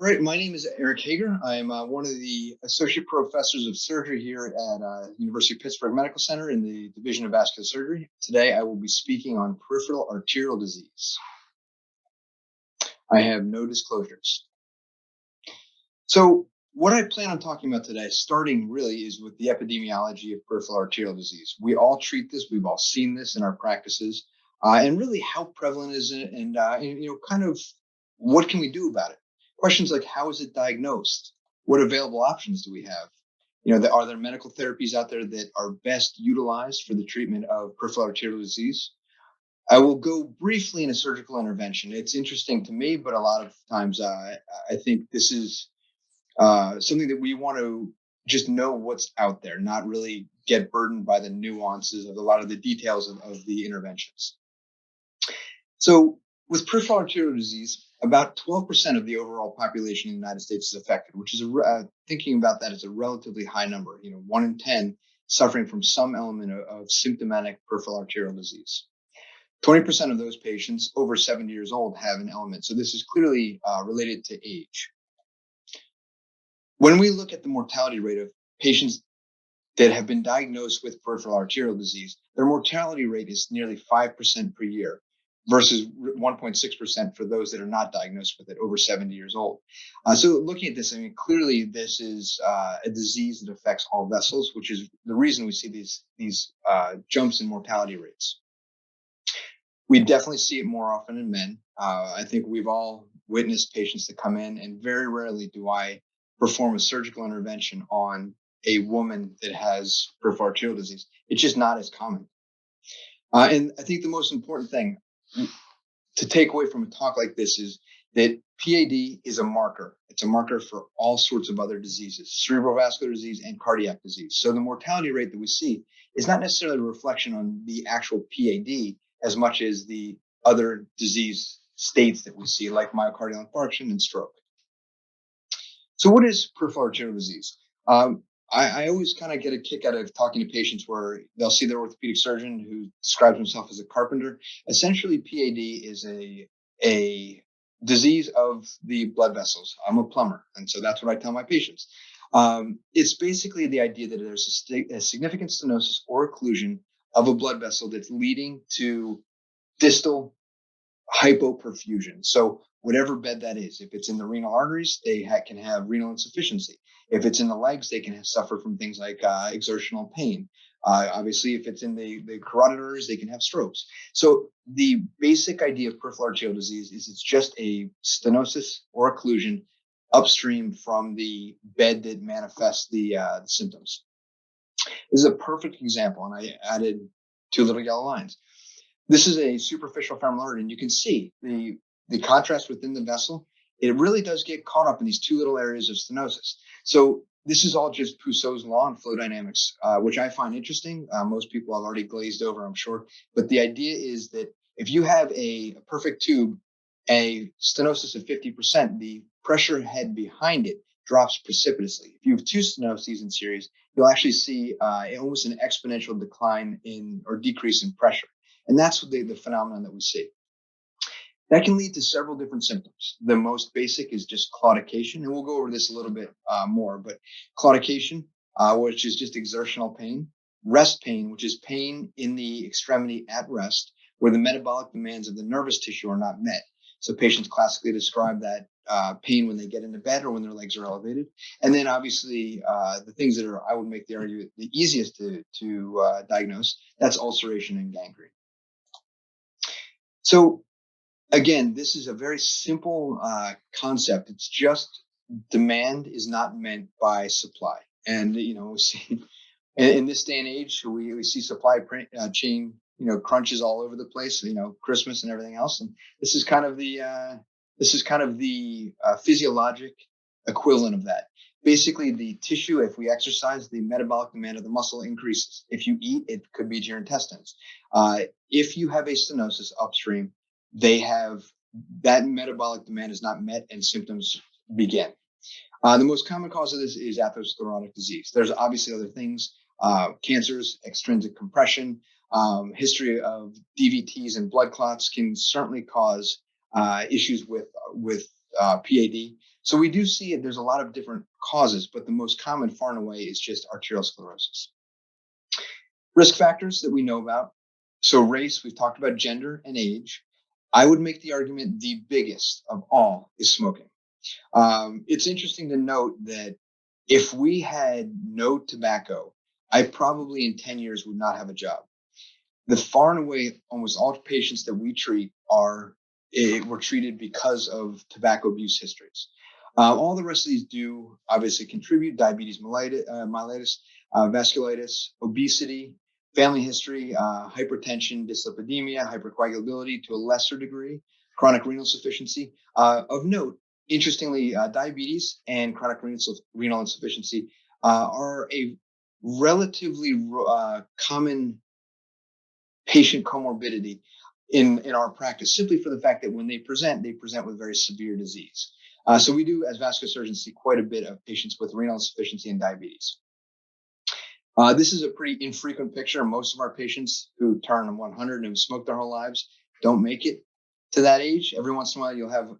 Right. My name is Eric Hager. I'm one of the associate professors of surgery here at University of Pittsburgh Medical Center in the Division of Vascular Surgery. Today, I will be speaking on peripheral arterial disease. I have no disclosures. So, what I plan on talking about today, starting really, is with the epidemiology of peripheral arterial disease. We all treat this. We've all seen this in our practices, and really, how prevalent is it, and kind of what can we do about it? Questions like how is it diagnosed? What available options do we have? Are there medical therapies out there that are best utilized for the treatment of peripheral arterial disease? I will go briefly in a surgical intervention. It's interesting to me, but a lot of times I think this is something that we want to just know what's out there, not really get burdened by the nuances of a lot of the details of the interventions. So, with peripheral arterial disease, about 12% of the overall population in the United States is affected, which is thinking about that as a relatively high number. 1 in 10 suffering from some element of symptomatic peripheral arterial disease. 20% of those patients over 70 years old have an element. So this is clearly related to age. When we look at the mortality rate of patients that have been diagnosed with peripheral arterial disease, their mortality rate is nearly 5% per year versus 1.6% for those that are not diagnosed with it over 70 years old. So looking at this, I mean, clearly this is a disease that affects all vessels, which is the reason we see these jumps in mortality rates. We definitely see it more often in men. I think we've all witnessed patients that come in, and very rarely do I perform a surgical intervention on a woman that has peripheral arterial disease. It's just not as common. And I think the most important thing to take away from a talk like this is that PAD is a marker. It's a marker for all sorts of other diseases, cerebral vascular disease and cardiac disease. So the mortality rate that we see is not necessarily a reflection on the actual PAD as much as the other disease states that we see, like myocardial infarction and stroke. So what is peripheral arterial disease? I always kind of get a kick out of talking to patients where they'll see their orthopedic surgeon who describes himself as a carpenter. Essentially, PAD is a disease of the blood vessels. I'm a plumber, and so that's what I tell my patients. It's basically the idea that there's a significant stenosis or occlusion of a blood vessel that's leading to distal hypoperfusion. So whatever bed that is, if it's in the renal arteries, they can have renal insufficiency. If it's in the legs, they can suffer from things like exertional pain. Obviously, if it's in the carotid arteries, they can have strokes. So the basic idea of peripheral arterial disease is it's just a stenosis or occlusion upstream from the bed that manifests the symptoms. This is a perfect example, and I added two little yellow lines. This is a superficial femoral artery, and you can see the contrast within the vessel. It really does get caught up in these two little areas of stenosis. So this is all just Puiseux's law and flow dynamics, which I find interesting. Most people have already glazed over, I'm sure. But the idea is that if you have a perfect tube, a stenosis of 50%, the pressure head behind it drops precipitously. If you have two stenoses in series, you'll actually see almost an exponential decline in or decrease in pressure. And that's the phenomenon that we see. That can lead to several different symptoms. The most basic is just claudication, and we'll go over this a little bit more, but claudication, which is just exertional pain, rest pain, which is pain in the extremity at rest, where the metabolic demands of the nervous tissue are not met. So patients classically describe that pain when they get into bed or when their legs are elevated. And then obviously the things that I would make the argument the easiest to diagnose, that's ulceration and gangrene. So again, this is a very simple concept. It's just demand is not meant by supply. And, we see in this day and age, we see supply chain, crunches all over the place, Christmas and everything else. And this is kind of the physiologic equivalent of that. Basically, the tissue, if we exercise, the metabolic demand of the muscle increases. If you eat, it could be to your intestines. If you have a stenosis upstream, they have that metabolic demand is not met and symptoms begin. The most common cause of this is atherosclerotic disease. There's obviously other things, cancers, extrinsic compression, history of DVTs and blood clots can certainly cause issues with PAD. So we do see it. There's a lot of different causes, but the most common far and away is just arterial sclerosis. Risk factors that we know about. So race, we've talked about gender and age. I would make the argument the biggest of all is smoking. It's interesting to note that if we had no tobacco, I probably in 10 years would not have a job. The far and away, almost all patients that we treat were treated because of tobacco abuse histories. All the rest of these do obviously contribute: diabetes mellitus, vasculitis, obesity, family history, hypertension, dyslipidemia, hypercoagulability to a lesser degree, chronic renal insufficiency. Of note, interestingly, diabetes and chronic renal insufficiency are a relatively common patient comorbidity in our practice, simply for the fact that when they present with very severe disease. So we do, as vascular surgeons, see quite a bit of patients with renal insufficiency and diabetes. This is a pretty infrequent picture. Most of our patients who turn 100 and have smoked their whole lives don't make it to that age. Every once in a while, you'll have,